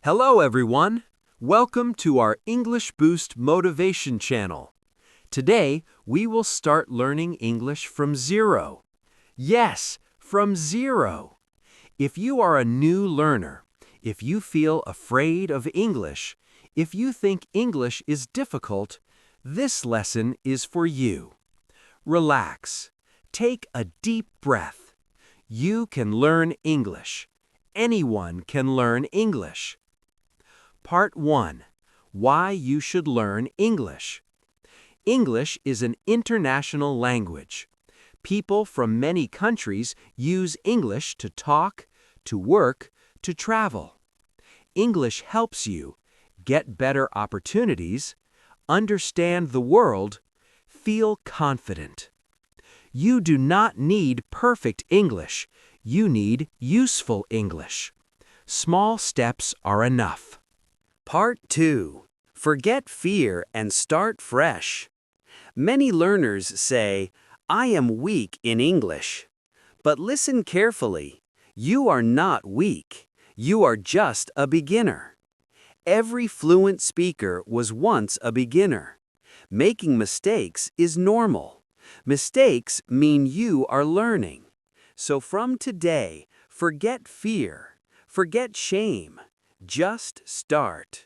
Hello everyone! Welcome to our English Boost Motivation channel. Today, we will start learning English from zero. Yes, from zero. If you are a new learner, if you feel afraid of English, if you think English is difficult, this lesson is for you. Relax. Take a deep breath. You can learn English. Anyone can learn English. Part 1. Why you should learn English. English is an international language. People from many countries use English to talk, to work, to travel. English helps you get better opportunities, understand the world, feel confident. You do not need perfect English. You need useful English. Small steps are enough. Part 2. Forget fear and start fresh. Many learners say, "I am weak in English." But listen carefully. You are not weak. You are just a beginner. Every fluent speaker was once a beginner. Making mistakes is normal. Mistakes mean you are learning. So from today, forget fear, forget shame. Just start.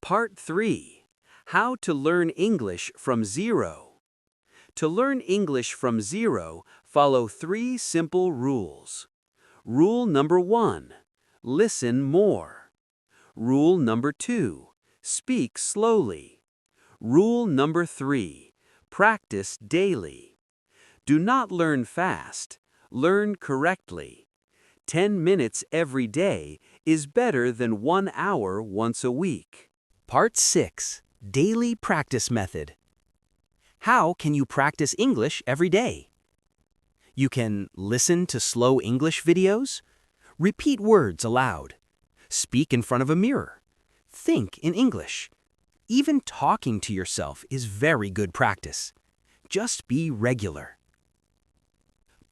Part 3. How to learn English from zero. To learn English from zero, follow 3 simple rules. Rule number 1. Listen more. Rule number 2. Speak slowly. Rule number 3. Practice daily. Do not learn fast. Learn correctly. 10 minutes every day is better than 1 hour once a week. Part 6. Daily Practice Method. How can you practice English every day? You can listen to slow English videos, repeat words aloud, speak in front of a mirror, think in English. Even talking to yourself is very good practice. Just be regular.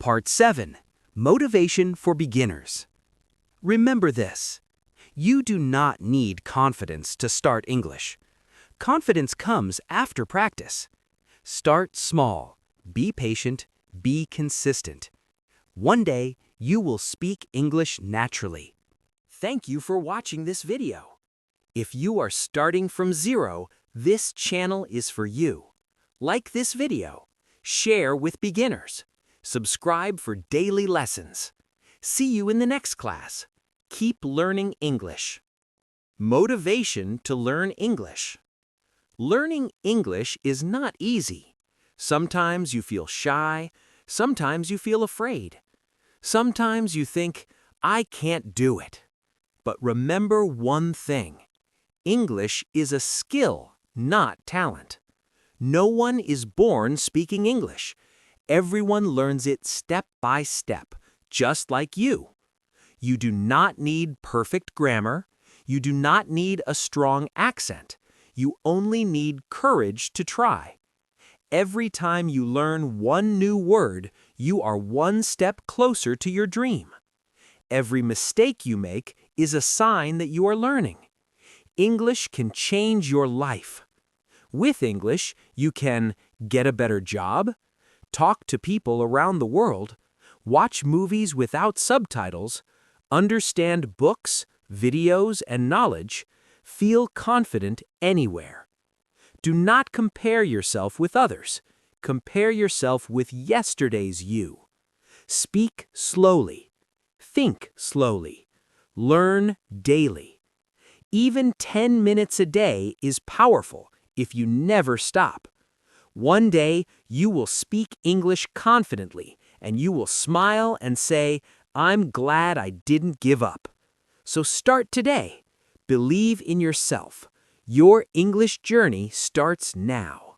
Part 7. Motivation for beginners. Remember this. You do not need confidence to start English. Confidence comes after practice. Start small. Be patient. Be consistent. One day, you will speak English naturally. Thank you for watching this video. If you are starting from zero, this channel is for you. Like this video. Share with beginners. Subscribe for daily lessons. See you in the next class. Keep learning English. Motivation to learn English. Learning English is not easy. Sometimes you feel shy. Sometimes you feel afraid. Sometimes you think, "I can't do it." But remember one thing. English is a skill, not talent. No one is born speaking English. Everyone learns it step by step, just like you. You do not need perfect grammar. You do not need a strong accent. You only need courage to try. Every time you learn one new word, you are one step closer to your dream. Every mistake you make is a sign that you are learning. English can change your life. With English, you can get a better job, talk to people around the world, watch movies without subtitles, understand books, videos, and knowledge, feel confident anywhere. Do not compare yourself with others. Compare yourself with yesterday's you. Speak slowly. Think slowly. Learn daily. Even 10 minutes a day is powerful if you never stop. One day, you will speak English confidently, and you will smile and say, "I'm glad I didn't give up." So start today. Believe in yourself. Your English journey starts now.